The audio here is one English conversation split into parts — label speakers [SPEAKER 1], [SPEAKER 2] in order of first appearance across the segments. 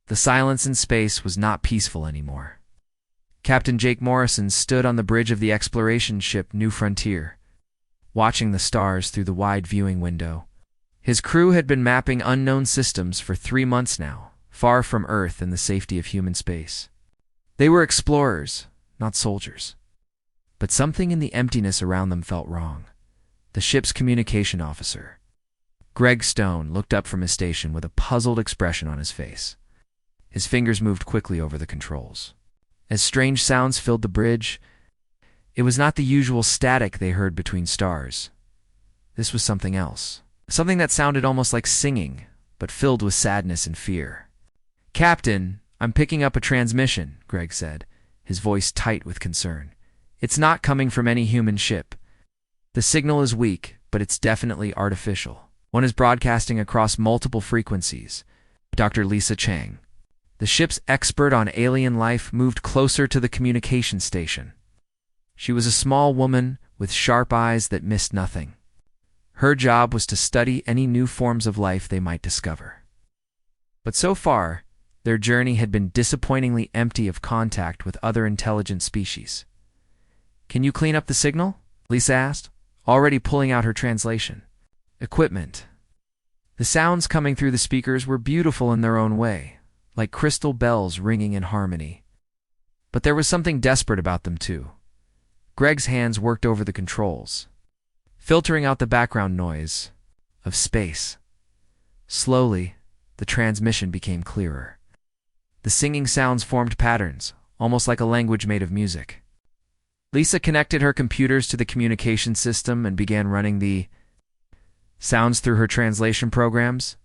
[SPEAKER 1] The silence in space was not peaceful anymore. Captain Jake Morrison stood on the bridge of the exploration ship New Frontier, watching the stars through the wide viewing window. His crew had been mapping unknown systems for 3 months now, far from Earth and the safety of human space. They were explorers, not soldiers. But something in the emptiness around them felt wrong. The ship's communication officer, Greg Stone, looked up from his station with a puzzled expression on his face. His fingers moved quickly over the controls. As strange sounds filled the bridge, it was not the usual static they heard between stars. This was something else. Something that sounded almost like singing, but filled with sadness and fear. "Captain, I'm picking up a transmission," Greg said, his voice tight with concern. "It's not coming from any human ship. The signal is weak, but it's definitely artificial. One is broadcasting across multiple frequencies." Dr. Lisa Chang, the ship's expert on alien life, moved closer to the communication station. She was a small woman with sharp eyes that missed nothing. Her job was to study any new forms of life they might discover. But so far, their journey had been disappointingly empty of contact with other intelligent species. "Can you clean up the signal?" Lisa asked, already pulling out her translation equipment. The sounds coming through the speakers were beautiful in their own way, like crystal bells ringing in harmony. But there was something desperate about them too. Greg's hands worked over the controls, filtering out the background noise of space. Slowly, the transmission became clearer. The singing sounds formed patterns, almost like a language made of music. Lisa connected her computers to the communication system and began running the sounds through her translation programs.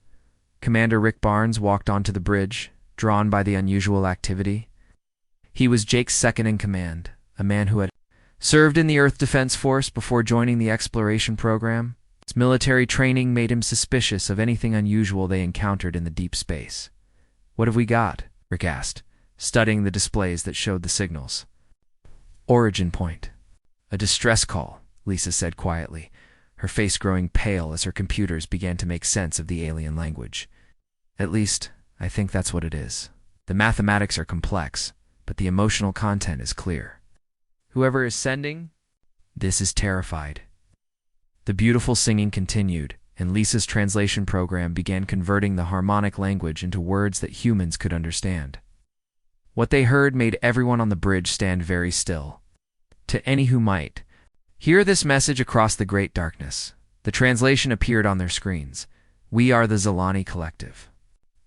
[SPEAKER 1] Commander Rick Barnes walked onto the bridge, drawn by the unusual activity. He was Jake's second in command, a man who had served in the Earth Defense Force before joining the exploration program. His military training made him suspicious of anything unusual they encountered in the deep space. "What have we got?" Rick asked, studying the displays that showed the signals. "Origin point. A distress call," Lisa said quietly, her face growing pale as her computers began to make sense of the alien language. "At least, I think that's what it is. The mathematics are complex, but the emotional content is clear. Whoever is sending this is terrified." The beautiful singing continued, and Lisa's translation program began converting the harmonic language into words that humans could understand. What they heard made everyone on the bridge stand very still. To any who might hear this message across the great darkness, the translation appeared on their screens. "We are the Zelani collective.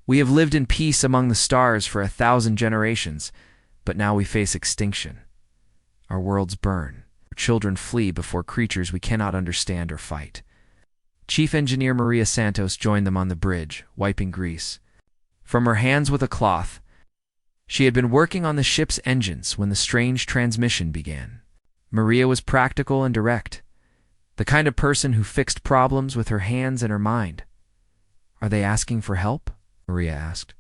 [SPEAKER 1] We have lived in peace among the stars for 1,000 generations, but now we face extinction. Our worlds burn. Our children flee before creatures we cannot understand or fight." Chief Engineer Maria Santos joined them on the bridge, wiping grease from her hands with a cloth. She had been working on the ship's engines when the strange transmission began. Maria was practical and direct, the kind of person who fixed problems with her hands and her mind. "Are they asking for help?" Maria asked,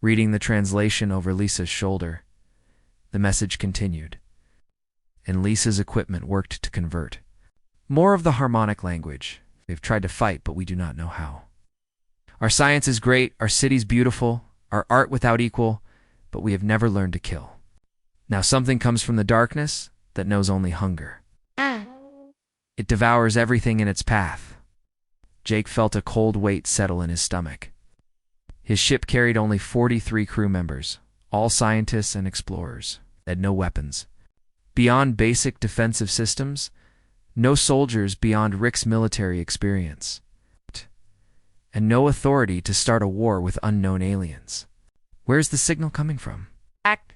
[SPEAKER 1] reading the translation over Lisa's shoulder. The message continued, and Lisa's equipment worked to convert. "More of the harmonic language. They've tried to fight, but we do not know how. Our science is great, our city's beautiful, our art without equal, but we have never learned to kill. Now something comes from the darkness that knows only hunger. It devours everything in its path." Jake felt a cold weight settle in his stomach. His ship carried only 43 crew members, all scientists and explorers. They had no weapons beyond basic defensive systems, no soldiers beyond Rick's military experience, and no authority to start a war with unknown aliens. "Where's the signal coming from?"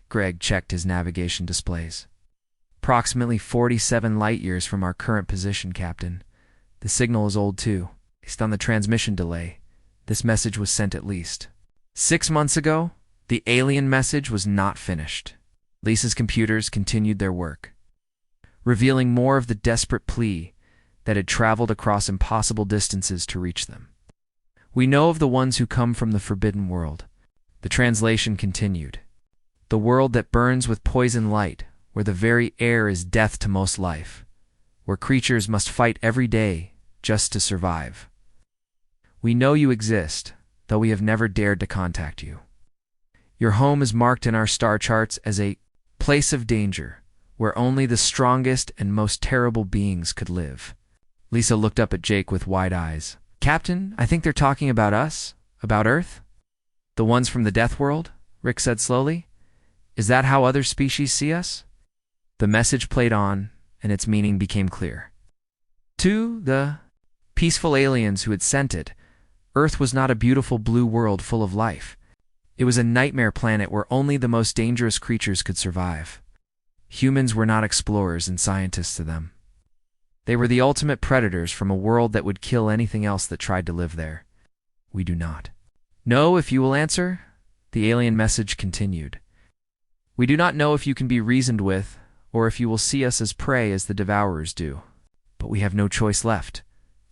[SPEAKER 1] Greg checked his navigation displays. "Approximately 47 light-years from our current position, Captain. The signal is old too. Based on the transmission delay, this message was sent at least 6 months ago. The alien message was not finished." Lisa's computers continued their work, revealing more of the desperate plea that had traveled across impossible distances to reach them. "We know of the ones who come from the forbidden world." The translation continued. "The world that burns with poison light, where the very air is death to most life, where creatures must fight every day just to survive. We know you exist, though we have never dared to contact you. Your home is marked in our star charts as a place of danger, where only the strongest and most terrible beings could live. Lisa looked up at Jake with wide eyes. Captain, I think they're talking about us? About Earth? The ones from the Death World? Rick said slowly. Is that how other species see us? The message played on, and its meaning became clear. To the peaceful aliens who had sent it, Earth was not a beautiful blue world full of life. It was a nightmare planet where only the most dangerous creatures could survive. Humans were not explorers and scientists to them. They were the ultimate predators from a world that would kill anything else that tried to live there. We do not know if you will answer, the alien message continued. We do not know if you can be reasoned with, or if you will see us as prey as the Devourers do. But we have no choice left.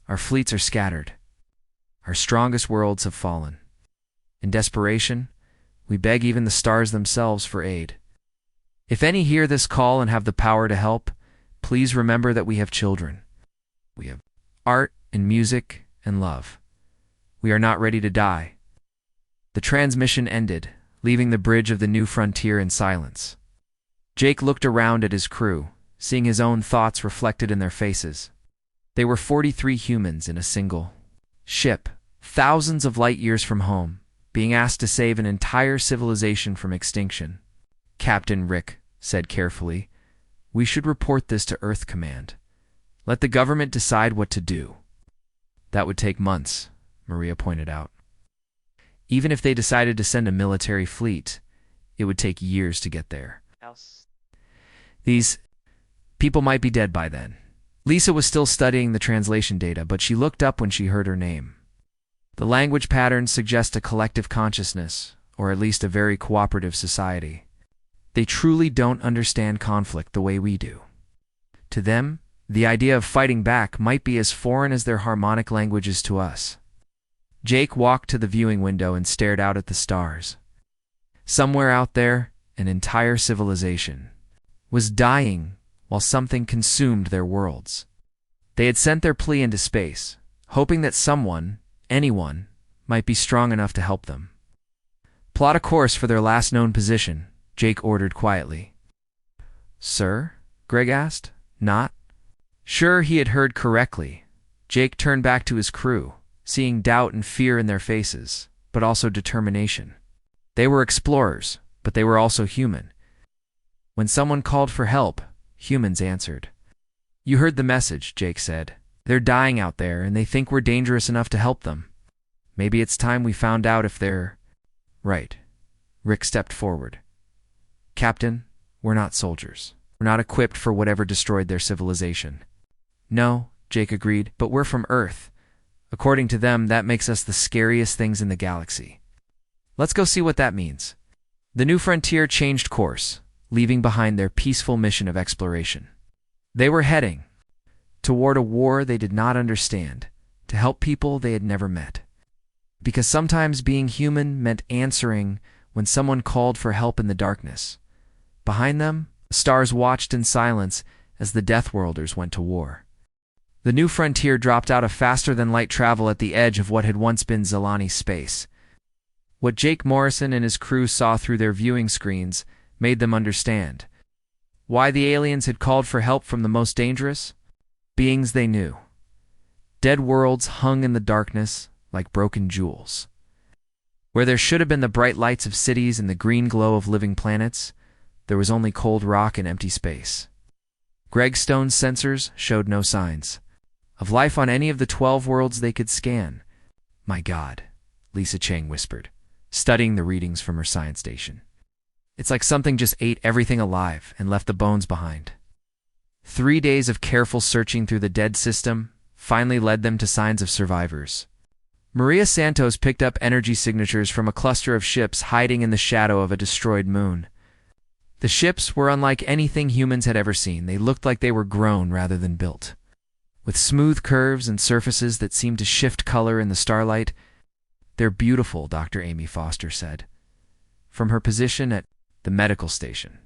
[SPEAKER 1] Our fleets are scattered. Our strongest worlds have fallen. In desperation, we beg even the stars themselves for aid. If any hear this call and have the power to help, please remember that we have children. We have art and music and love. We are not ready to die. The transmission ended, leaving the bridge of the new frontier in silence. Jake looked around at his crew, seeing his own thoughts reflected in their faces. They were 43 humans in a single ship, thousands of light years from home, being asked to save an entire civilization from extinction. Captain Rick said carefully, we should report this to Earth Command. Let the government decide what to do. That would take months, Maria pointed out. Even if they decided to send a military fleet, it would take years to get there. These people might be dead by then. Lisa was still studying the translation data, but she looked up when she heard her name. The language patterns suggest a collective consciousness, or at least a very cooperative society. They truly don't understand conflict the way we do. To them, the idea of fighting back might be as foreign as their harmonic languages to us. Jake walked to the viewing window and stared out at the stars. Somewhere out there, an entire civilization was dying while something consumed their worlds. They had sent their plea into space, hoping that someone, anyone, might be strong enough to help them. Plot a course for their last known position, Jake ordered quietly. Sir? Greg asked. Not sure he had heard correctly. Jake turned back to his crew, seeing doubt and fear in their faces, but also determination. They were explorers, but they were also human. When someone called for help, humans answered. You heard the message, Jake said. They're dying out there, and they think we're dangerous enough to help them. Maybe it's time we found out if they're right. Rick stepped forward. Captain, we're not soldiers. We're not equipped for whatever destroyed their civilization. No, Jake agreed, but we're from Earth. According to them, that makes us the scariest things in the galaxy. Let's go see what that means. The new frontier changed course, leaving behind their peaceful mission of exploration. They were heading toward a war they did not understand, to help people they had never met. Because sometimes being human meant answering when someone called for help in the darkness. Behind them, the stars watched in silence as the Deathworlders went to war. The new frontier dropped out of faster-than-light travel at the edge of what had once been Zelani space. What Jake Morrison and his crew saw through their viewing screens made them understand why the aliens had called for help from the most dangerous beings they knew. Dead worlds hung in the darkness like broken jewels. Where there should have been the bright lights of cities and the green glow of living planets, there was only cold rock and empty space. Greg Stone's sensors showed no signs of life on any of the 12 worlds they could scan. My God, Lisa Chang whispered, studying the readings from her science station. It's like something just ate everything alive and left the bones behind. 3 days of careful searching through the dead system finally led them to signs of survivors. Maria Santos picked up energy signatures from a cluster of ships hiding in the shadow of a destroyed moon. The ships were unlike anything humans had ever seen. They looked like they were grown rather than built. With smooth curves and surfaces that seemed to shift color in the starlight. They're beautiful, Dr. Amy Foster said, from her position at the medical station.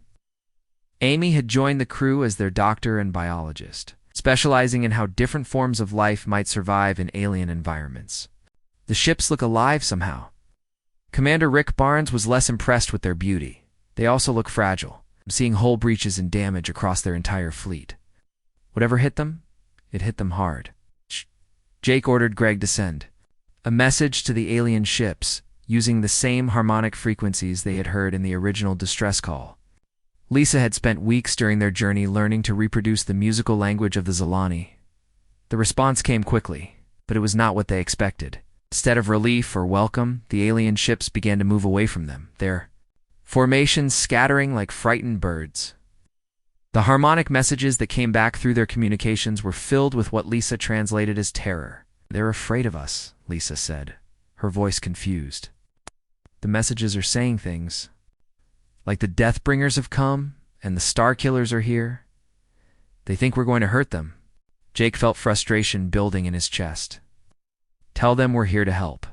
[SPEAKER 1] Amy had joined the crew as their doctor and biologist, specializing in how different forms of life might survive in alien environments. The ships look alive somehow. Commander Rick Barnes was less impressed with their beauty. They also look fragile, seeing hull breaches and damage across their entire fleet. Whatever hit them, it hit them hard. Jake ordered Greg to send a message to the alien ships, using the same harmonic frequencies they had heard in the original distress call. Lisa had spent weeks during their journey learning to reproduce the musical language of the Zelani. The response came quickly, but it was not what they expected. Instead of relief or welcome, the alien ships began to move away from them, their formations scattering like frightened birds. The harmonic messages that came back through their communications were filled with what Lisa translated as terror. "They're afraid of us," Lisa said, her voice confused. "The messages are saying things like the Deathbringers have come and the Star Killers are here. They think we're going to hurt them." Jake felt frustration building in his chest. "Tell them we're here to help.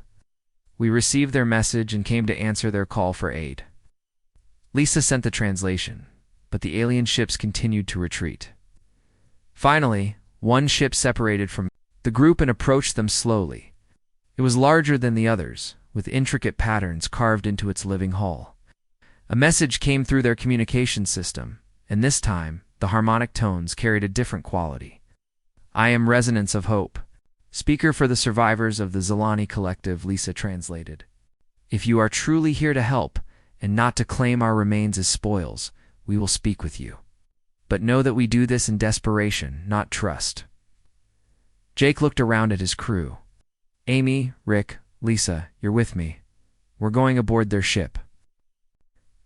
[SPEAKER 1] We received their message and came to answer their call for aid." Lisa sent the translation, but the alien ships continued to retreat. Finally, one ship separated from the group and approached them slowly. It was larger than the others, with intricate patterns carved into its living hull. A message came through their communication system, and this time, the harmonic tones carried a different quality. "I am Resonance of Hope, speaker for the survivors of the Zelani Collective," Lisa translated. "If you are truly here to help, and not to claim our remains as spoils, we will speak with you. But know that we do this in desperation, not trust." Jake looked around at his crew. "Amy, Rick, Lisa, you're with me. We're going aboard their ship."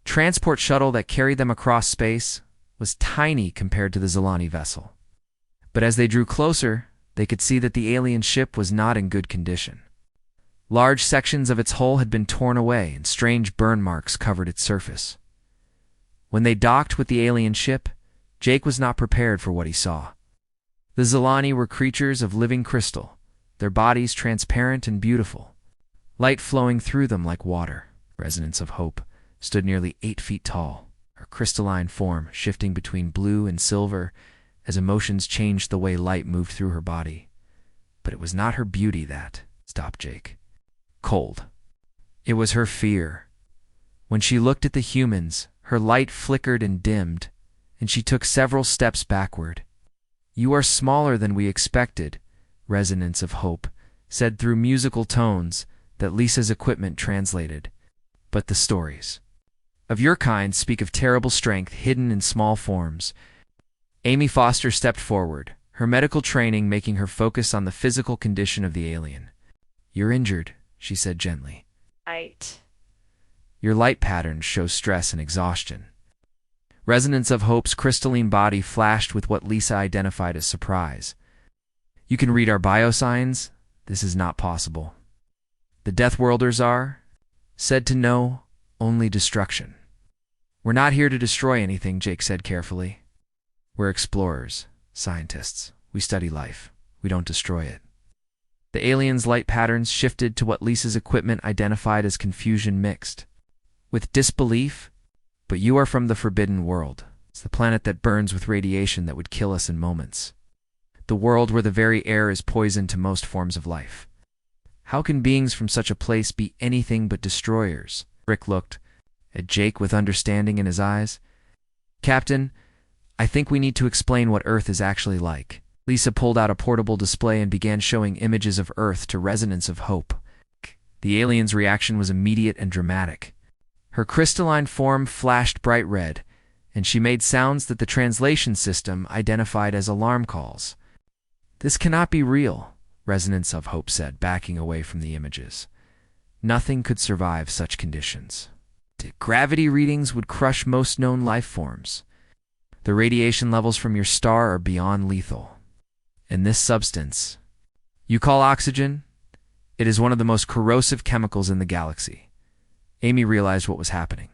[SPEAKER 1] Transport shuttle that carried them across space was tiny compared to the Zelani vessel. But as they drew closer, they could see that the alien ship was not in good condition. Large sections of its hull had been torn away and strange burn marks covered its surface. When they docked with the alien ship, Jake was not prepared for what he saw. The Zelani were creatures of living crystal, their bodies transparent and beautiful, light flowing through them like water. Resonance of Hope stood nearly 8 feet tall, her crystalline form shifting between blue and silver as emotions changed the way light moved through her body. But it was not her beauty that stopped Jake. Cold. It was her fear. When she looked at the humans, her light flickered and dimmed, and she took several steps backward. "You are smaller than we expected," Resonance of Hope said through musical tones that Lisa's equipment translated. "But the stories of your kind speak of terrible strength hidden in small forms." Amy Foster stepped forward, her medical training making her focus on the physical condition of the alien. "You're injured," she said gently.
[SPEAKER 2] "Right."
[SPEAKER 1] "Your light patterns show stress and exhaustion." Resonance of Hope's crystalline body flashed with what Lisa identified as surprise. "You can read our biosigns? This is not possible." "The Deathworlders are said to know only destruction." "We're not here to destroy anything," Jake said carefully. "We're explorers, scientists. We study life. We don't destroy it." The alien's light patterns shifted to what Lisa's equipment identified as confusion mixed with disbelief. "But you are from the Forbidden World. It's the planet that burns with radiation that would kill us in moments. The world where the very air is poison to most forms of life. How can beings from such a place be anything but destroyers?" Rick looked at Jake with understanding in his eyes. "Captain, I think we need to explain what Earth is actually like." Lisa pulled out a portable display and began showing images of Earth to Resonance of Hope. The alien's reaction was immediate and dramatic. Her crystalline form flashed bright red, and she made sounds that the translation system identified as alarm calls. "This cannot be real," Resonance of Hope said, backing away from the images. "Nothing could survive such conditions. Gravity readings would crush most known life forms. The radiation levels from your star are beyond lethal. And this substance you call oxygen? It is one of the most corrosive chemicals in the galaxy." Amy realized what was happening.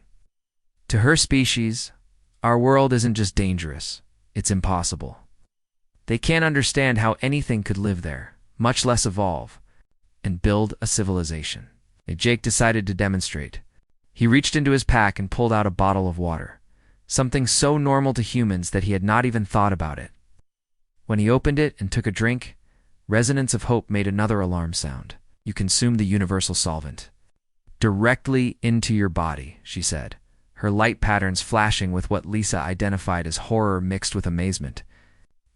[SPEAKER 1] To her species, our world isn't just dangerous, it's impossible. They can't understand how anything could live there, much less evolve, and build a civilization. Jake decided to demonstrate. He reached into his pack and pulled out a bottle of water, something so normal to humans that he had not even thought about it. When he opened it and took a drink, Resonance of Hope made another alarm sound. "You consumed the universal solvent. directly into your body, she said, her light patterns flashing with what Lisa identified as horror mixed with amazement.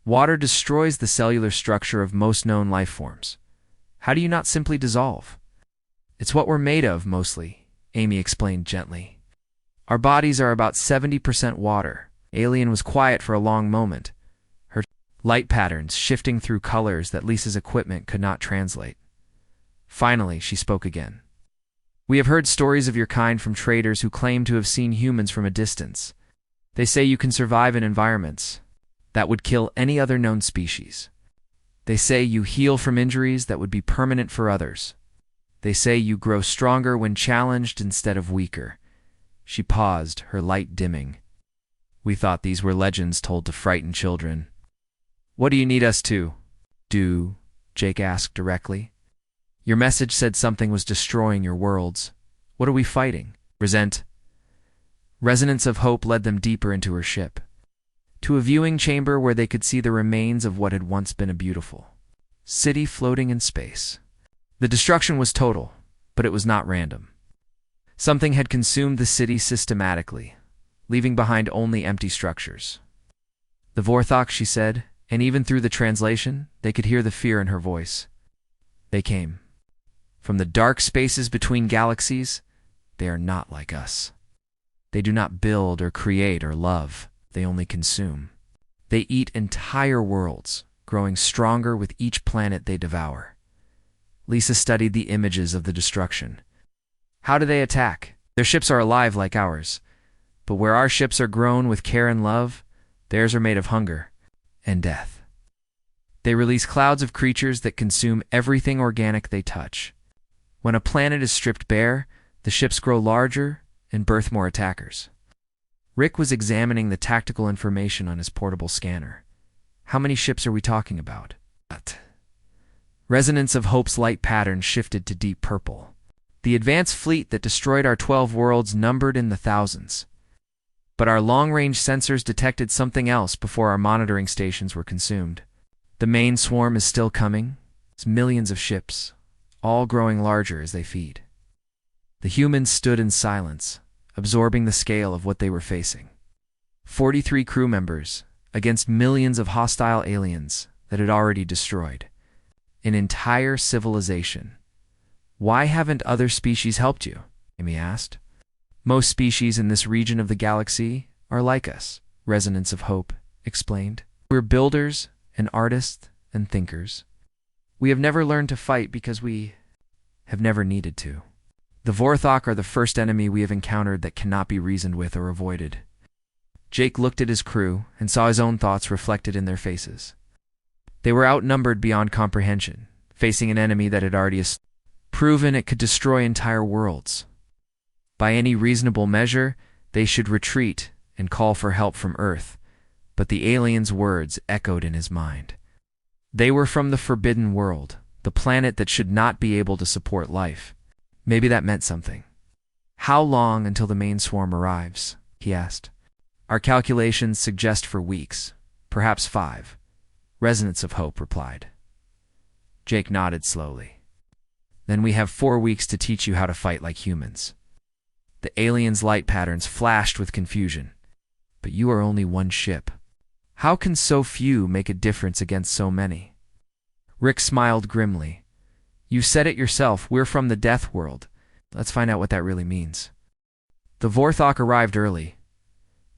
[SPEAKER 1] Water destroys the cellular structure of most known life forms. How do you not simply dissolve? It's what we're made of, mostly, Amy explained gently. Our bodies are about 70% water. Alien was quiet for a long moment, her light patterns shifting through colors that Lisa's equipment could not translate. Finally, she spoke again. We have heard stories of your kind from traders who claim to have seen humans from a distance. They say you can survive in environments that would kill any other known species. They say you heal from injuries that would be permanent for others. They say you grow stronger when challenged instead of weaker. She paused, her light dimming. We thought these were legends told to frighten children. What do you need us to do? Jake asked directly. Your message said something was destroying your worlds. What are we fighting? Resonance of hope led them deeper into her ship, to a viewing chamber where they could see the remains of what had once been a beautiful city floating in space. The destruction was total, but it was not random. Something had consumed the city systematically, leaving behind only empty structures. The Vorthok, she said, and even through the translation, they could hear the fear in her voice. They came from the dark spaces between galaxies. They are not like us. They do not build or create or love. They only consume. They eat entire worlds, growing stronger with each planet they devour. Lisa studied the images of the destruction. How do they attack? Their ships are alive like ours. But where our ships are grown with care and love, theirs are made of hunger and death. They release clouds of creatures that consume everything organic they touch. When a planet is stripped bare, the ships grow larger and birth more attackers. Rick was examining the tactical information on his portable scanner. How many ships are we talking about? Resonance of Hope's light pattern shifted to deep purple. The advanced fleet that destroyed our 12 worlds numbered in the thousands. But our long-range sensors detected something else before our monitoring stations were consumed. The main swarm is still coming. It's millions of ships, all growing larger as they feed. The humans stood in silence, absorbing the scale of what they were facing. 43 crew members against millions of hostile aliens that had already destroyed an entire civilization. Why haven't other species helped you? Amy asked. Most species in this region of the galaxy are like us, Resonance of Hope explained. We're builders and artists and thinkers. We have never learned to fight because we have never needed to. The Vorthok are the first enemy we have encountered that cannot be reasoned with or avoided. Jake looked at his crew and saw his own thoughts reflected in their faces. They were outnumbered beyond comprehension, facing an enemy that had already proven it could destroy entire worlds. By any reasonable measure, they should retreat and call for help from Earth, but the alien's words echoed in his mind. They were from the Forbidden World, the planet that should not be able to support life. Maybe that meant something. How long until the main swarm arrives? He asked. Our calculations suggest for weeks, perhaps 5. Resonance of Hope replied. Jake nodded slowly. Then we have 4 weeks to teach you how to fight like humans. The alien's light patterns flashed with confusion. But you are only one ship. How can so few make a difference against so many? Rick smiled grimly. You said it yourself, we're from the Death World. Let's find out what that really means. The Vorthok arrived early.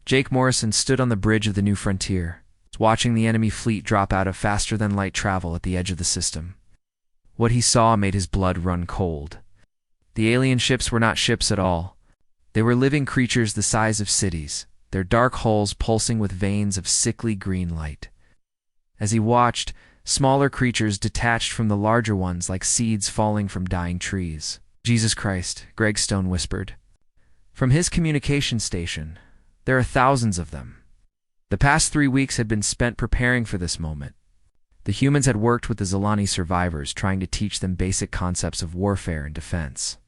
[SPEAKER 1] Jake Morrison stood on the bridge of the New Frontier, watching the enemy fleet drop out of faster-than-light travel at the edge of the system. What he saw made his blood run cold. The alien ships were not ships at all. They were living creatures the size of cities, their dark hulls pulsing with veins of sickly green light. As he watched, smaller creatures detached from the larger ones like seeds falling from dying trees. Jesus Christ, Greg Stone whispered. From his communication station, there are thousands of them. The past 3 weeks had been spent preparing for this moment. The humans had worked with the Zelani survivors, trying to teach them basic concepts of warfare and defense.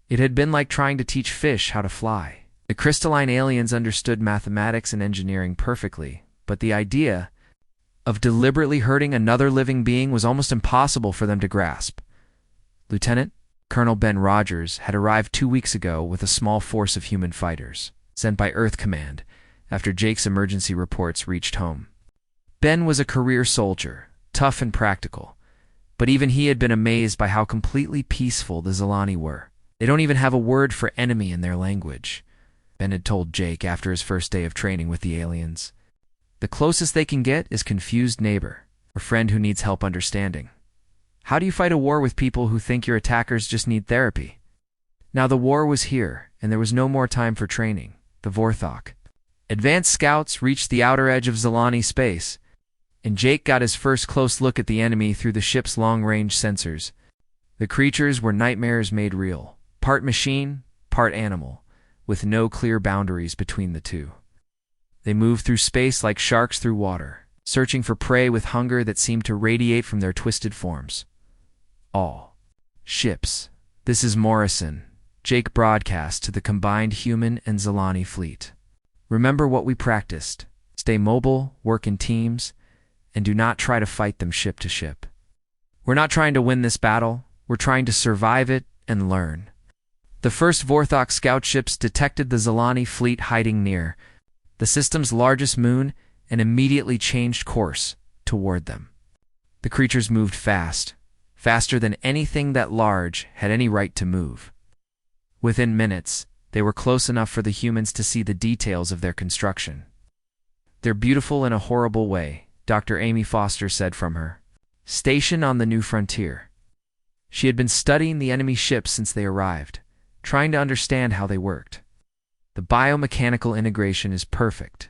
[SPEAKER 1] It had been like trying to teach fish how to fly. The crystalline aliens understood mathematics and engineering perfectly, but the idea of deliberately hurting another living being was almost impossible for them to grasp. Lieutenant, Colonel Ben Rogers had arrived 2 weeks ago with a small force of human fighters, sent by Earth Command, after Jake's emergency reports reached home. Ben was a career soldier, tough and practical, but even he had been amazed by how completely peaceful the Zelani were. They don't even have a word for enemy in their language, Ben had told Jake after his first day of training with the aliens. The closest they can get is confused neighbor, or friend who needs help understanding. How do you fight a war with people who think your attackers just need therapy? Now the war was here, and there was no more time for training. The Vorthok. Advanced scouts reached the outer edge of Zelani space, and Jake got his first close look at the enemy through the ship's long-range sensors. The creatures were nightmares made real, part machine, part animal, with no clear boundaries between the two. They moved through space like sharks through water, searching for prey with hunger that seemed to radiate from their twisted forms. All ships. This is Morrison, Jake broadcast to the combined human and Zelani fleet. Remember what we practiced. Stay mobile, work in teams, and do not try to fight them ship to ship. We're not trying to win this battle, we're trying to survive it and learn. The first Vorthok scout ships detected the Zelani fleet hiding near the system's largest moon and immediately changed course toward them. The creatures moved fast, faster than anything that large had any right to move. Within minutes, they were close enough for the humans to see the details of their construction. They're beautiful in a horrible way, Dr. Amy Foster said from her station on the New Frontier. She had been studying the enemy ships since they arrived, trying to understand how they worked. The biomechanical integration is perfect.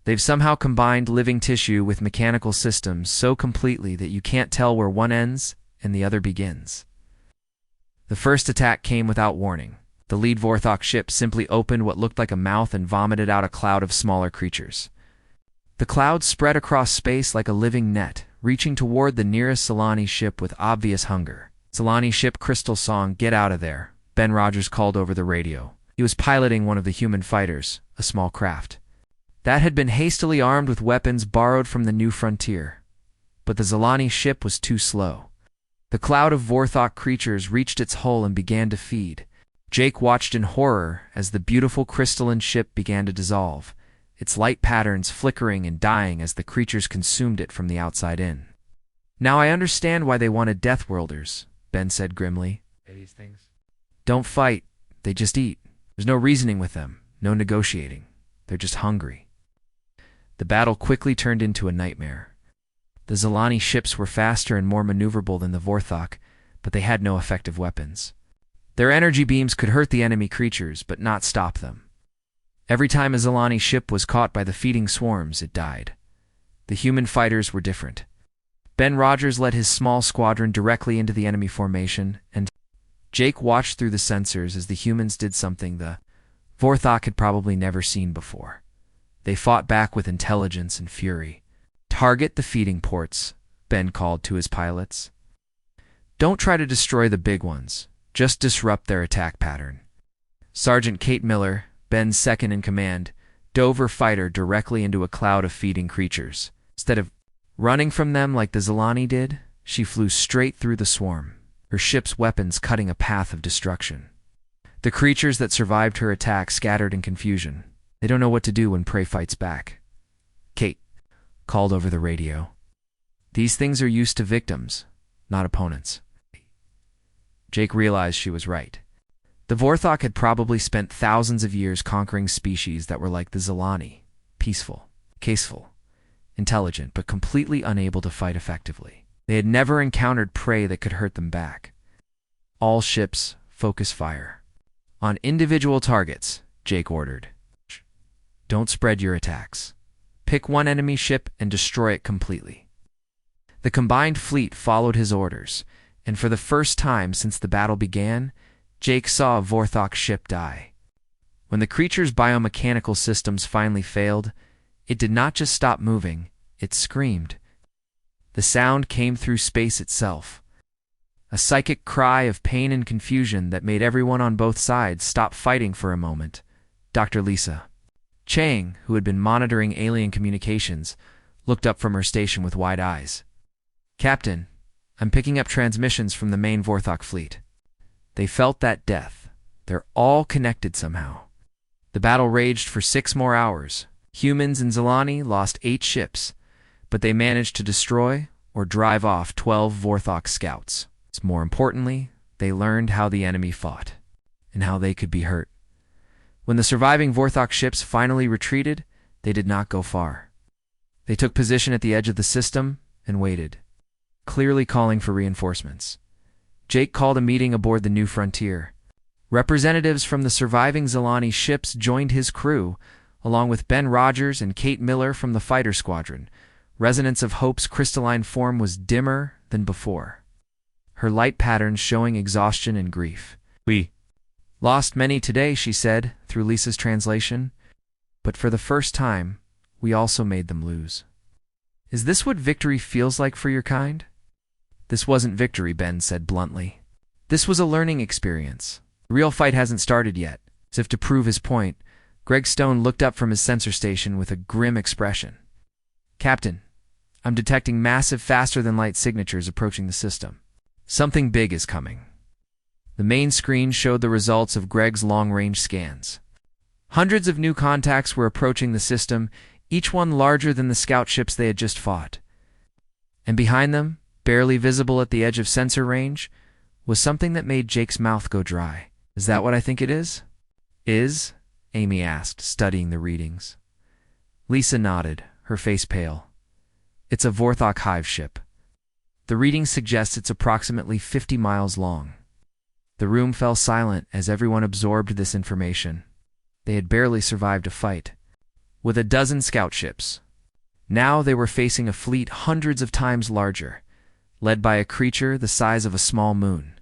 [SPEAKER 1] They've somehow combined living tissue with mechanical systems so completely that you can't tell where one ends and the other begins. The first attack came without warning. The lead Vorthok ship simply opened what looked like a mouth and vomited out a cloud of smaller creatures. The cloud spread across space like a living net, reaching toward the nearest Zelani ship with obvious hunger. Zelani ship Crystal Song, get out of there, Ben Rogers called over the radio. He was piloting one of the human fighters, a small craft that had been hastily armed with weapons borrowed from the New Frontier. But the Zelani ship was too slow. The cloud of Vorthok creatures reached its hull and began to feed. Jake watched in horror as the beautiful crystalline ship began to dissolve, its light patterns flickering and dying as the creatures consumed it from the outside in. Now I understand why they wanted Deathworlders, Ben said grimly. These things don't fight, they just eat. There's no reasoning with them, no negotiating. They're just hungry. The battle quickly turned into a nightmare. The Zelani ships were faster and more maneuverable than the Vorthok, but they had no effective weapons. Their energy beams could hurt the enemy creatures, but not stop them. Every time a Zelani ship was caught by the feeding swarms, it died. The human fighters were different. Ben Rogers led his small squadron directly into the enemy formation, and Jake watched through the sensors as the humans did something the Vorthok had probably never seen before. They fought back with intelligence and fury. Target the feeding ports, Ben called to his pilots. Don't try to destroy the big ones, just disrupt their attack pattern. Sergeant Kate Miller, Ben's second in command, dove her fighter directly into a cloud of feeding creatures. Instead of running from them like the Zelani did, she flew straight through the swarm, her ship's weapons cutting a path of destruction. The creatures that survived her attack scattered in confusion. They don't know what to do when prey fights back. Kate called over the radio. These things are used to victims, not opponents. Jake realized she was right. The Vorthok had probably spent thousands of years conquering species that were like the Zelani, peaceful, caseful, intelligent, but completely unable to fight effectively. They had never encountered prey that could hurt them back. All ships, focus fire. On individual targets, Jake ordered. Don't spread your attacks. Pick one enemy ship and destroy it completely. The combined fleet followed his orders, and for the first time since the battle began, Jake saw a Vorthok ship die. When the creature's biomechanical systems finally failed, it did not just stop moving, it screamed. The sound came through space itself. A psychic cry of pain and confusion that made everyone on both sides stop fighting for a moment. Dr. Lisa Chang, who had been monitoring alien communications, looked up from her station with wide eyes. Captain, I'm picking up transmissions from the main Vorthok fleet. They felt that death. They're all connected somehow. The battle raged for 6 more hours. Humans and Zelani lost 8 ships, but they managed to destroy or drive off 12 Vorthok scouts. More importantly, they learned how the enemy fought and how they could be hurt. When the surviving Vorthok ships finally retreated, they did not go far. They took position at the edge of the system and waited, clearly calling for reinforcements. Jake called a meeting aboard the New Frontier. Representatives from the surviving Zelani ships joined his crew, along with Ben Rogers and Kate Miller from the fighter squadron. Resonance of Hope's crystalline form was dimmer than before, her light patterns showing exhaustion and grief. "We lost many today," she said, through Lisa's translation. "But for the first time, we also made them lose." "Is this what victory feels like for your kind?" "This wasn't victory," Ben said bluntly. "This was a learning experience. The real fight hasn't started yet." As if to prove his point, Greg Stone looked up from his sensor station with a grim expression. "Captain, I'm detecting massive faster-than-light signatures approaching the system. Something big is coming." The main screen showed the results of Greg's long-range scans. Hundreds of new contacts were approaching the system, each one larger than the scout ships they had just fought. And behind them, barely visible at the edge of sensor range, was something that made Jake's mouth go dry. "Is that what I think it is?" "Is?" Amy asked, studying the readings. Lisa nodded, her face pale. "It's a Vorthok hive ship. The reading suggests it's approximately 50 miles long." The room fell silent as everyone absorbed this information. They had barely survived a fight with a dozen scout ships. Now they were facing a fleet hundreds of times larger, led by a creature the size of a small moon.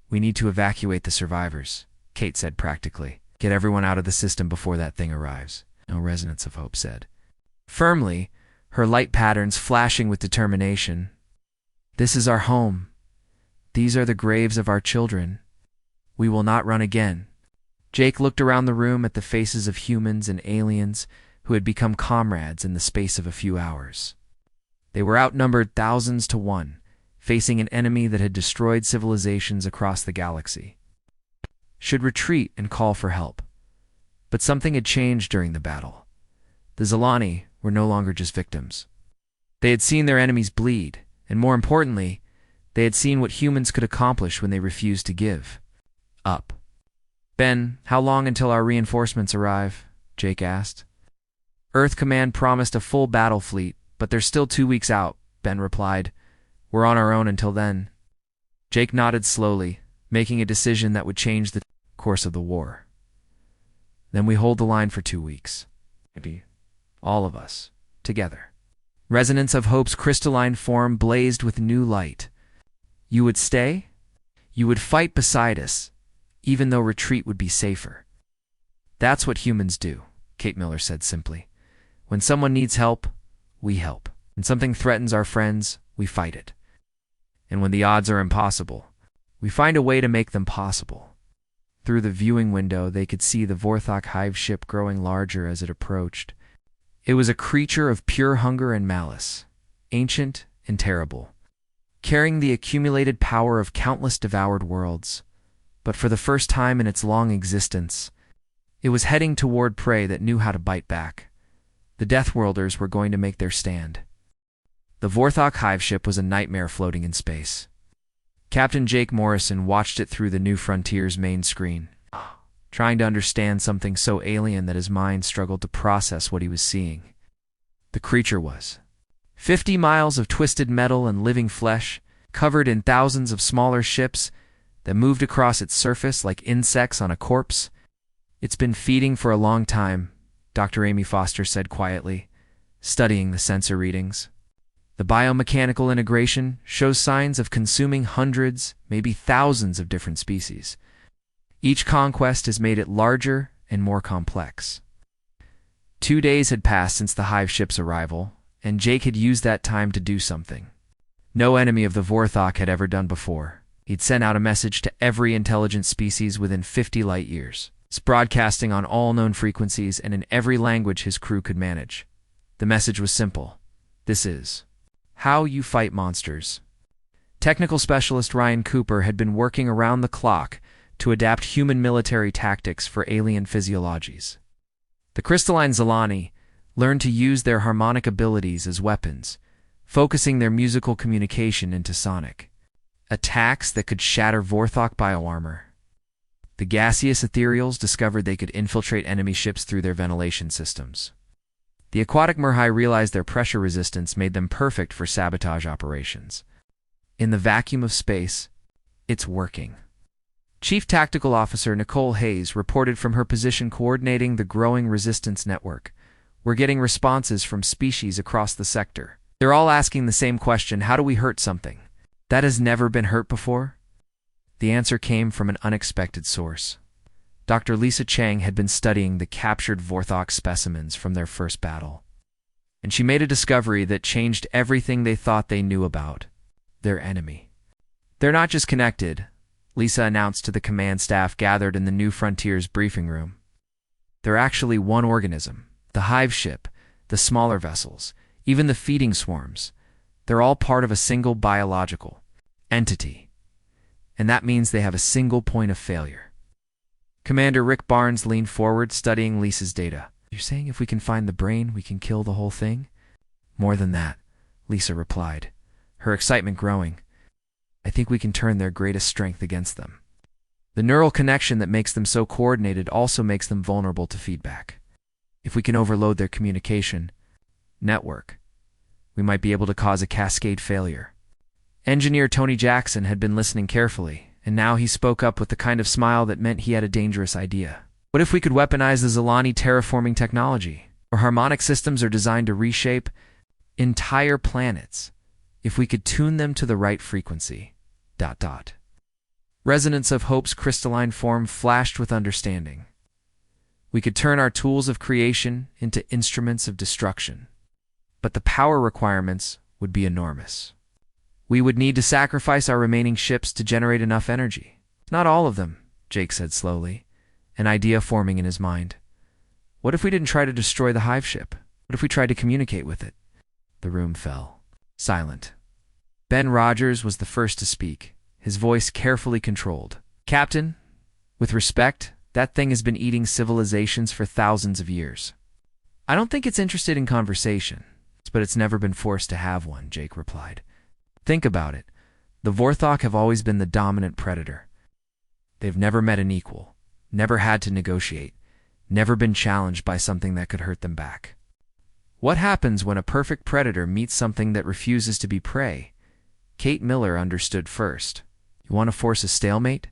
[SPEAKER 1] "We need to evacuate the survivors," Kate said practically. "Get everyone out of the system before that thing arrives." No Resonance of Hope said firmly, her light patterns flashing with determination. "This is our home. These are the graves of our children. We will not run again." Jake looked around the room at the faces of humans and aliens who had become comrades in the space of a few hours. They were outnumbered thousands to one, facing an enemy that had destroyed civilizations across the galaxy. Should retreat and call for help. But something had changed during the battle. The Zelani were no longer just victims. They had seen their enemies bleed, and more importantly, they had seen what humans could accomplish when they refused to give up. "Ben, how long until our reinforcements arrive?" Jake asked. "Earth Command promised a full battle fleet, but they're still 2 weeks out," Ben replied. "We're on our own until then." Jake nodded slowly, making a decision that would change the course of the war. "Then we hold the line for 2 weeks. Maybe all of us, together." Resonance of Hope's crystalline form blazed with new light. "You would stay? You would fight beside us, even though retreat would be safer." "That's what humans do," Kate Miller said simply. "When someone needs help, we help. When something threatens our friends, we fight it. And when the odds are impossible, we find a way to make them possible." Through the viewing window, they could see the Vorthok hive ship growing larger as it approached. It was a creature of pure hunger and malice, ancient and terrible, carrying the accumulated power of countless devoured worlds. But for the first time in its long existence, it was heading toward prey that knew how to bite back. The Deathworlders were going to make their stand. The Vorthok hive ship was a nightmare floating in space. Captain Jake Morrison watched it through the New Frontier's main screen, trying to understand something so alien that his mind struggled to process what he was seeing. The creature was 50 miles of twisted metal and living flesh, covered in thousands of smaller ships that moved across its surface like insects on a corpse. "It's been feeding for a long time," Dr. Amy Foster said quietly, studying the sensor readings. "The biomechanical integration shows signs of consuming hundreds, maybe thousands of different species. Each conquest has made it larger and more complex." 2 days had passed since the hive ship's arrival, and Jake had used that time to do something no enemy of the Vorthok had ever done before. He'd sent out a message to every intelligent species within 50 light years, broadcasting on all known frequencies and in every language his crew could manage. The message was simple. This is how you fight monsters. Technical specialist Ryan Cooper had been working around the clock to adapt human military tactics for alien physiologies. The crystalline Zelani learned to use their harmonic abilities as weapons, focusing their musical communication into sonic attacks that could shatter Vorthok bioarmor. The gaseous ethereals discovered they could infiltrate enemy ships through their ventilation systems. The aquatic Murhai realized their pressure resistance made them perfect for sabotage operations. In the vacuum of space, it's working. Chief Tactical Officer Nicole Hayes reported from her position coordinating the growing resistance network. We're getting responses from species across the sector. They're all asking the same question: how do we hurt something that has never been hurt before? The answer came from an unexpected source. Dr. Lisa Chang had been studying the captured Vorthok specimens from their first battle, and she made a discovery that changed everything they thought they knew about their enemy. They're not just connected, Lisa announced to the command staff gathered in the New Frontiers briefing room. They're actually one organism. The hive ship, the smaller vessels, even the feeding swarms, they're all part of a single biological entity. And that means they have a single point of failure. Commander Rick Barnes leaned forward, studying Lisa's data. You're saying if we can find the brain, we can kill the whole thing? More than that, Lisa replied, her excitement growing. I think we can turn their greatest strength against them. The neural connection that makes them so coordinated also makes them vulnerable to feedback. If we can overload their communication network, we might be able to cause a cascade failure. Engineer Tony Jackson had been listening carefully, and now he spoke up with the kind of smile that meant he had a dangerous idea. What if we could weaponize the Zelani terraforming technology? Our harmonic systems are designed to reshape entire planets if we could tune them to the right frequency. ... Resonance of Hope's crystalline form flashed with understanding. We could turn our tools of creation into instruments of destruction. But the power requirements would be enormous. We would need to sacrifice our remaining ships to generate enough energy. Not all of them, Jake said slowly, an idea forming in his mind. What if we didn't try to destroy the hive ship? What if we tried to communicate with it? The room fell silent. Ben Rogers was the first to speak, his voice carefully controlled. Captain, with respect, that thing has been eating civilizations for thousands of years. I don't think it's interested in conversation, but it's never been forced to have one, Jake replied. Think about it. The Vorthok have always been the dominant predator. They've never met an equal, never had to negotiate, never been challenged by something that could hurt them back. What happens when a perfect predator meets something that refuses to be prey? Kate Miller understood first. You want to force a stalemate?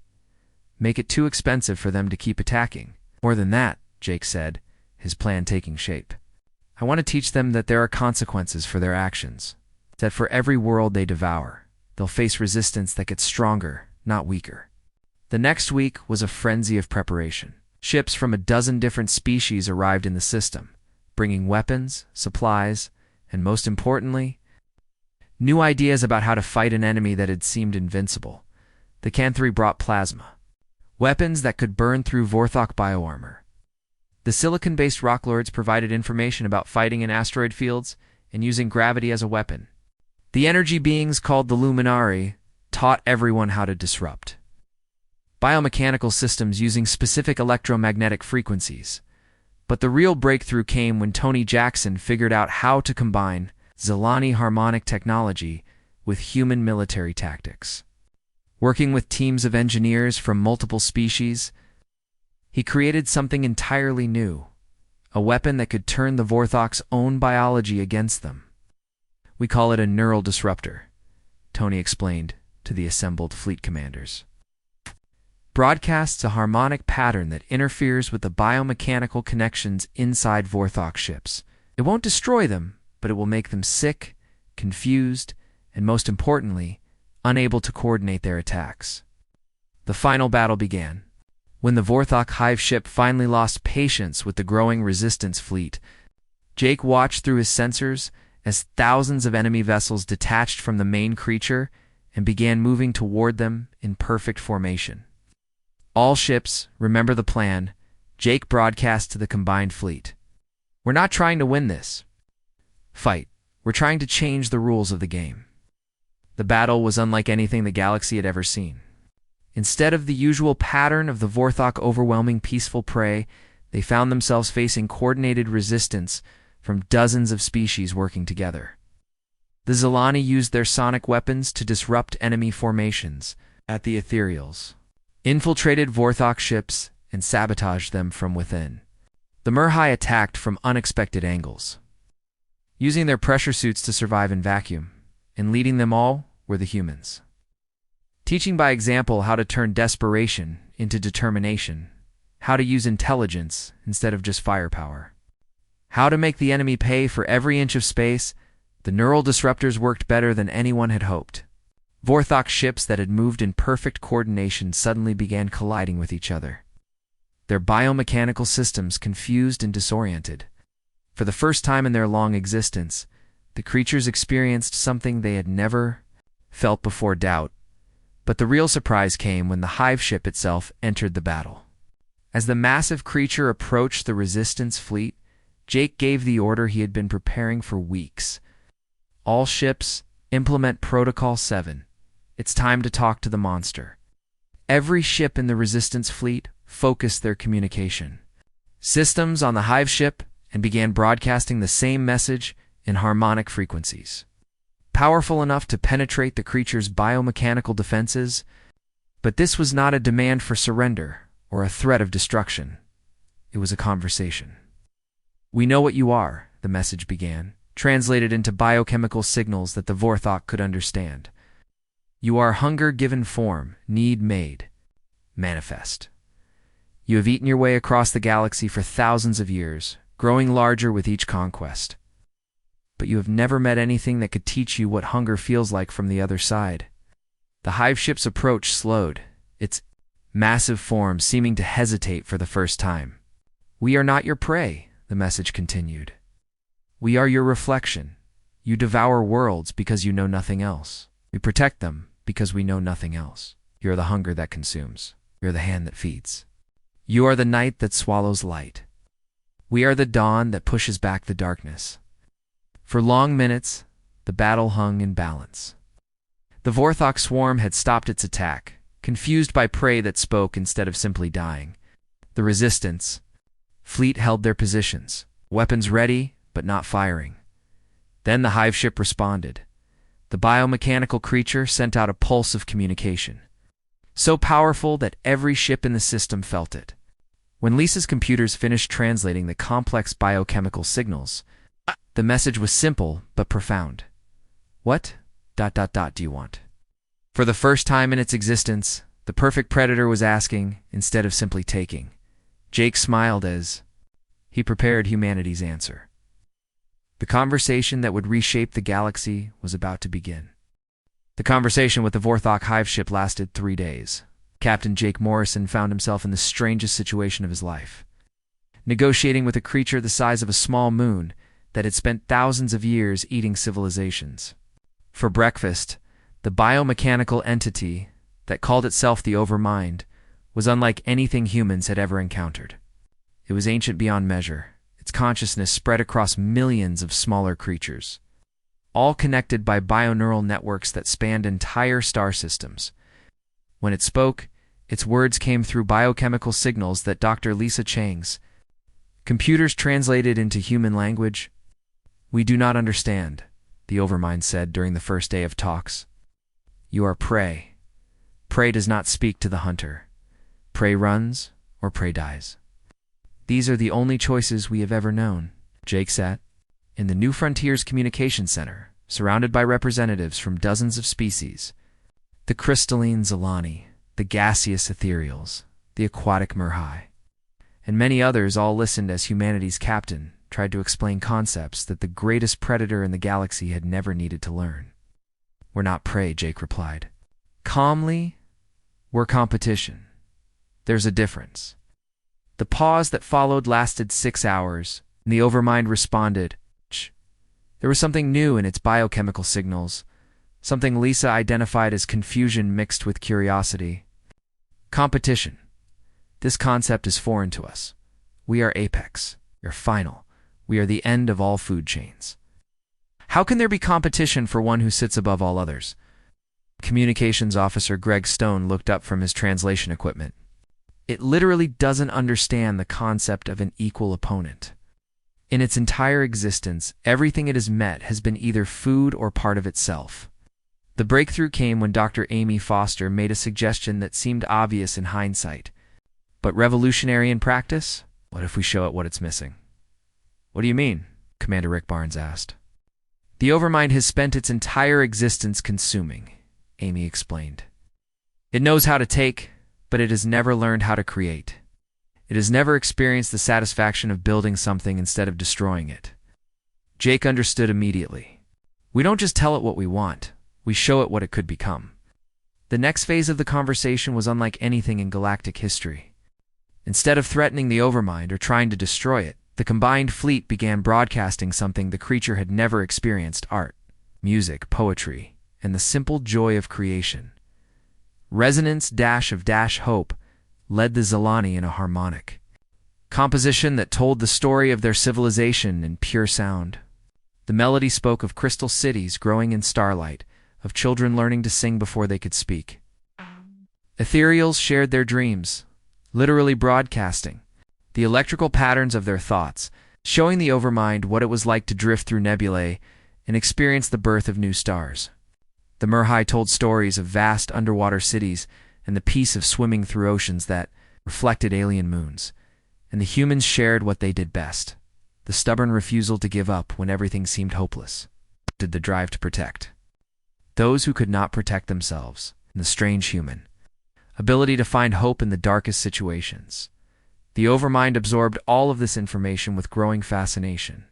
[SPEAKER 1] Make it too expensive for them to keep attacking. More than that, Jake said, his plan taking shape. I want to teach them that there are consequences for their actions. That for every world they devour, they'll face resistance that gets stronger, not weaker. The next week was a frenzy of preparation. Ships from a dozen different species arrived in the system, bringing weapons, supplies, and most importantly, new ideas about how to fight an enemy that had seemed invincible. The Canthri brought plasma, weapons that could burn through Vorthok bioarmor. The silicon-based rock lords provided information about fighting in asteroid fields and using gravity as a weapon. The energy beings called the Luminari taught everyone how to disrupt biomechanical systems using specific electromagnetic frequencies. But the real breakthrough came when Tony Jackson figured out how to combine Zelani harmonic technology with human military tactics. Working with teams of engineers from multiple species, he created something entirely new, a weapon that could turn the Vorthok's own biology against them. We call it a neural disruptor, Tony explained to the assembled fleet commanders. Broadcasts a harmonic pattern that interferes with the biomechanical connections inside Vorthok ships. It won't destroy them, but it will make them sick, confused, and most importantly, unable to coordinate their attacks. The final battle began. When the Vorthok hive ship finally lost patience with the growing resistance fleet, Jake watched through his sensors as thousands of enemy vessels detached from the main creature and began moving toward them in perfect formation. All ships, remember the plan, Jake broadcast to the combined fleet. We're not trying to win this fight. We're trying to change the rules of the game. The battle was unlike anything the galaxy had ever seen. Instead of the usual pattern of the Vorthok overwhelming peaceful prey, they found themselves facing coordinated resistance from dozens of species working together. The Zelani used their sonic weapons to disrupt enemy formations at the ethereals, infiltrated Vorthok ships, and sabotaged them from within. The Murhai attacked from unexpected angles, using their pressure suits to survive in vacuum, and leading them all were the humans. Teaching by example how to turn desperation into determination, how to use intelligence instead of just firepower, how to make the enemy pay for every inch of space, the neural disruptors worked better than anyone had hoped. Vorthok ships that had moved in perfect coordination suddenly began colliding with each other, their biomechanical systems confused and disoriented. For the first time in their long existence, the creatures experienced something they had never felt before: doubt. But the real surprise came when the hive ship itself entered the battle. As the massive creature approached the resistance fleet, Jake gave the order he had been preparing for weeks. All ships, implement Protocol 7. It's time to talk to the monster. Every ship in the resistance fleet focused their communication systems on the hive ship and began broadcasting the same message in harmonic frequencies, powerful enough to penetrate the creature's biomechanical defenses. But this was not a demand for surrender or a threat of destruction. It was a conversation. "We know what you are," the message began, translated into biochemical signals that the Vorthok could understand. "You are hunger given form, need made, manifest. You have eaten your way across the galaxy for thousands of years, growing larger with each conquest. But you have never met anything that could teach you what hunger feels like from the other side." The hive ship's approach slowed, its massive form seeming to hesitate for the first time. "We are not your prey," the message continued. "We are your reflection. You devour worlds because you know nothing else. We protect them because we know nothing else. You are the hunger that consumes. You are the hand that feeds. You are the night that swallows light. We are the dawn that pushes back the darkness." For long minutes, the battle hung in balance. The Vorthok swarm had stopped its attack, confused by prey that spoke instead of simply dying. The resistance fleet held their positions, weapons ready but not firing. Then the hive ship responded. The biomechanical creature sent out a pulse of communication, so powerful that every ship in the system felt it. When Lisa's computers finished translating the complex biochemical signals, the message was simple but profound. "What ... do you want?" For the first time in its existence, the perfect predator was asking instead of simply taking. Jake smiled as he prepared humanity's answer. The conversation that would reshape the galaxy was about to begin. The conversation with the Vorthok hive ship lasted 3 days. Captain Jake Morrison found himself in the strangest situation of his life, negotiating with a creature the size of a small moon that had spent thousands of years eating civilizations. For breakfast, the biomechanical entity that called itself the Overmind was unlike anything humans had ever encountered. It was ancient beyond measure, its consciousness spread across millions of smaller creatures, all connected by bioneural networks that spanned entire star systems. When it spoke, its words came through biochemical signals that Dr. Lisa Chang's computers translated into human language. "We do not understand," the Overmind said during the first day of talks. "You are prey. Prey does not speak to the hunter. Prey runs or prey dies. These are the only choices we have ever known." Jake sat in the New Frontiers Communication Center, surrounded by representatives from dozens of species: the crystalline Zelani, the gaseous ethereals, the aquatic Murhai, and many others. All listened as humanity's captain tried to explain concepts that the greatest predator in the galaxy had never needed to learn. "We're not prey," Jake replied calmly. "We're competition. There's a difference." The pause that followed lasted 6 hours, and the Overmind responded. There was something new in its biochemical signals, something Lisa identified as confusion mixed with curiosity. "Competition. This concept is foreign to us. We are apex. You're final. We are the end of all food chains. How can there be competition for one who sits above all others?" Communications officer Greg Stone looked up from his translation equipment. It literally doesn't understand the concept of an equal opponent. In its entire existence, everything it has met has been either food or part of itself. The breakthrough came when Dr. Amy Foster made a suggestion that seemed obvious in hindsight, but revolutionary in practice? What if we show it what it's missing? What do you mean? Commander Rick Barnes asked. The Overmind has spent its entire existence consuming, Amy explained. It knows how to take, but it has never learned how to create. It has never experienced the satisfaction of building something instead of destroying it. Jake understood immediately. We don't just tell it what we want, we show it what it could become. The next phase of the conversation was unlike anything in galactic history. Instead of threatening the Overmind or trying to destroy it, the combined fleet began broadcasting something the creature had never experienced: art, music, poetry, and the simple joy of creation. Resonance of hope led the Zelani in a harmonic composition that told the story of their civilization in pure sound. The melody spoke of crystal cities growing in starlight, of children learning to sing before they could speak. Ethereals shared their dreams, literally broadcasting the electrical patterns of their thoughts, showing the Overmind what it was like to drift through nebulae and experience the birth of new stars. The Murhai told stories of vast underwater cities and the peace of swimming through oceans that reflected alien moons, and the humans shared what they did best: the stubborn refusal to give up when everything seemed hopeless. Did the drive to protect those who could not protect themselves, and the strange human ability to find hope in the darkest situations. The Overmind absorbed all of this information with growing fascination.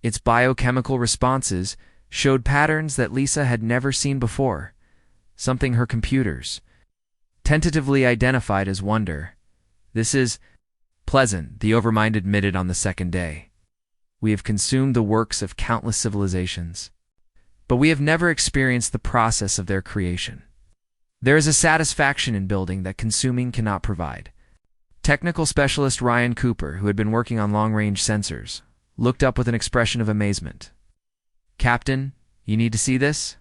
[SPEAKER 1] Its biochemical responses showed patterns that Lisa had never seen before, something her computers tentatively identified as wonder. This is pleasant, the Overmind admitted on the second day. We have consumed the works of countless civilizations, but we have never experienced the process of their creation. There is a satisfaction in building that consuming cannot provide. Technical specialist Ryan Cooper, who had been working on long-range sensors, looked up with an expression of amazement. Captain, you need to see this?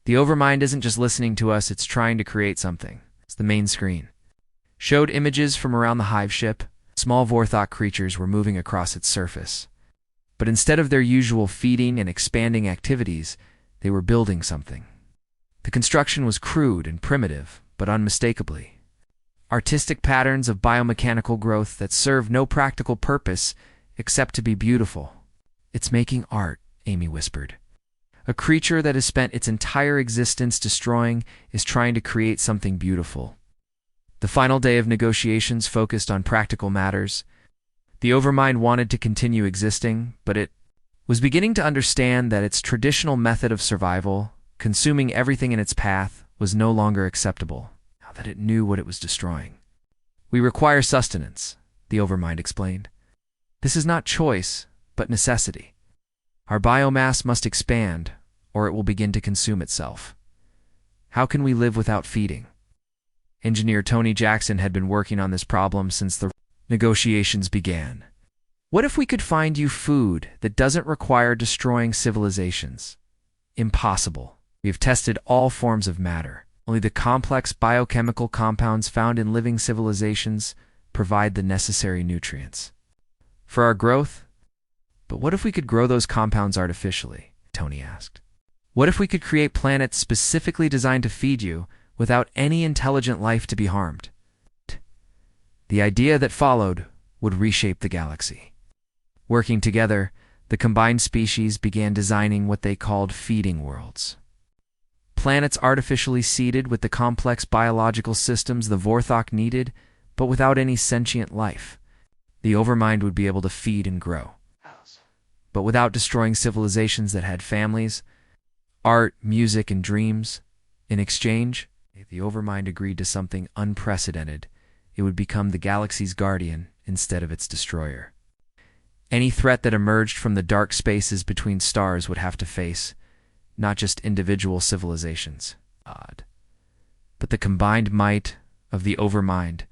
[SPEAKER 1] The Overmind isn't just listening to us, it's trying to create something. It's the main screen showed images from around the hive ship. Small Vorthok creatures were moving across its surface. But instead of their usual feeding and expanding activities, they were building something. The construction was crude and primitive, but unmistakably artistic patterns of biomechanical growth that served no practical purpose except to be beautiful. It's making art, Amy whispered. A creature that has spent its entire existence destroying is trying to create something beautiful. The final day of negotiations focused on practical matters. The Overmind wanted to continue existing, but it was beginning to understand that its traditional method of survival, consuming everything in its path, was no longer acceptable, now that it knew what it was destroying. We require sustenance, the Overmind explained. This is not choice, but necessity. Our biomass must expand, or it will begin to consume itself. How can we live without feeding? Engineer Tony Jackson had been working on this problem since the negotiations began. What if we could find you food that doesn't require destroying civilizations? Impossible. We have tested all forms of matter. Only the complex biochemical compounds found in living civilizations provide the necessary nutrients for our growth. But what if we could grow those compounds artificially? Tony asked. What if we could create planets specifically designed to feed you without any intelligent life to be harmed? The idea that followed would reshape the galaxy. Working together, the combined species began designing what they called feeding worlds. Planets artificially seeded with the complex biological systems the Vorthok needed, but without any sentient life. The Overmind would be able to feed and grow, but without destroying civilizations that had families, art, music, and dreams. In exchange, the Overmind agreed to something unprecedented. It would become the galaxy's guardian instead of its destroyer. Any threat that emerged from the dark spaces between stars would have to face not just individual civilizations, but the combined might of the Overmind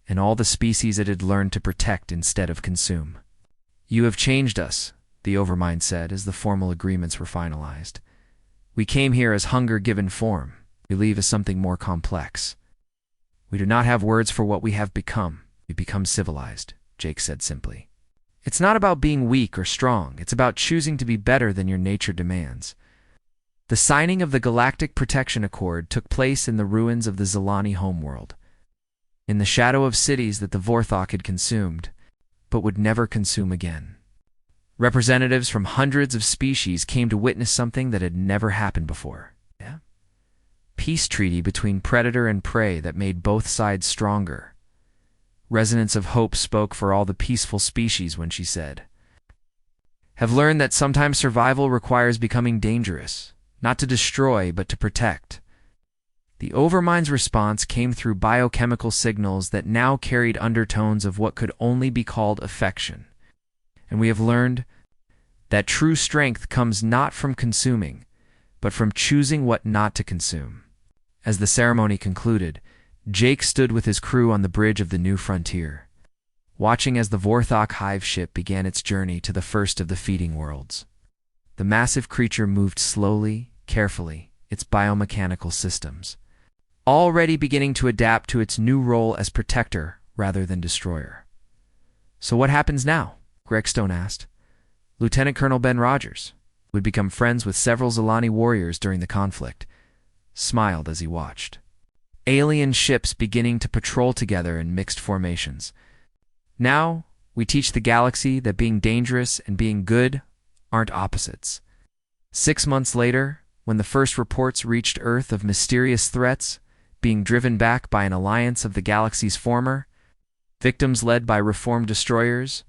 [SPEAKER 1] and all the species it had learned to protect instead of consume. You have changed us, the Overmind said as the formal agreements were finalized. We came here as hunger given form, we leave as something more complex. We do not have words for what we have become. We become civilized, Jake said simply. It's not about being weak or strong. It's about choosing to be better than your nature demands. The signing of the Galactic Protection Accord took place in the ruins of the Zelani homeworld, in the shadow of cities that the Vorthok had consumed, but would never consume again. Representatives from hundreds of species came to witness something that had never happened before. Peace treaty between predator and prey that made both sides stronger. Resonance of hope spoke for all the peaceful species when she said, "Have learned that sometimes survival requires becoming dangerous, not to destroy but to protect." The Overmind's response came through biochemical signals that now carried undertones of what could only be called affection. And we have learned that true strength comes not from consuming, but from choosing what not to consume. As the ceremony concluded, Jake stood with his crew on the bridge of the new frontier, watching as the Vorthok hive ship began its journey to the first of the feeding worlds. The massive creature moved slowly, carefully, its biomechanical systems, already beginning to adapt to its new role as protector rather than destroyer. "So what happens now?" Greg Stone asked. Lieutenant Colonel Ben Rogers, who had become friends with several Zelani warriors during the conflict, smiled as he watched. Alien ships beginning to patrol together in mixed formations. "Now, we teach the galaxy that being dangerous and being good aren't opposites." 6 months later, when the first reports reached Earth of mysterious threats being driven back by an alliance of the galaxy's former victims led by reformed destroyers,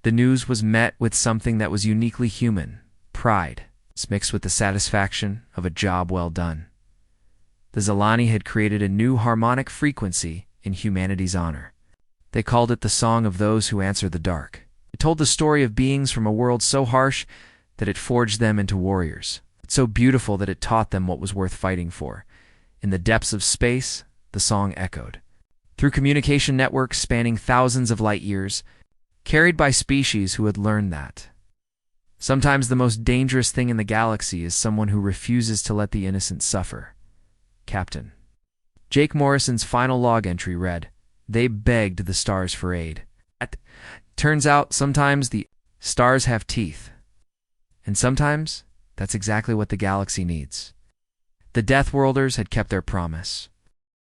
[SPEAKER 1] the news was met with something that was uniquely human: pride, mixed with the satisfaction of a job well done. The Zelani had created a new harmonic frequency in humanity's honor. They called it the Song of Those Who Answer the Dark. It told the story of beings from a world so harsh that it forged them into warriors, but so beautiful that it taught them what was worth fighting for. In the depths of space, the song echoed. Through communication networks spanning thousands of light years, carried by species who had learned that sometimes the most dangerous thing in the galaxy is someone who refuses to let the innocent suffer. Captain. Jake Morrison's final log entry read, "They begged the stars for aid." Turns out sometimes the stars have teeth. And sometimes that's exactly what the galaxy needs. The Deathworlders had kept their promise.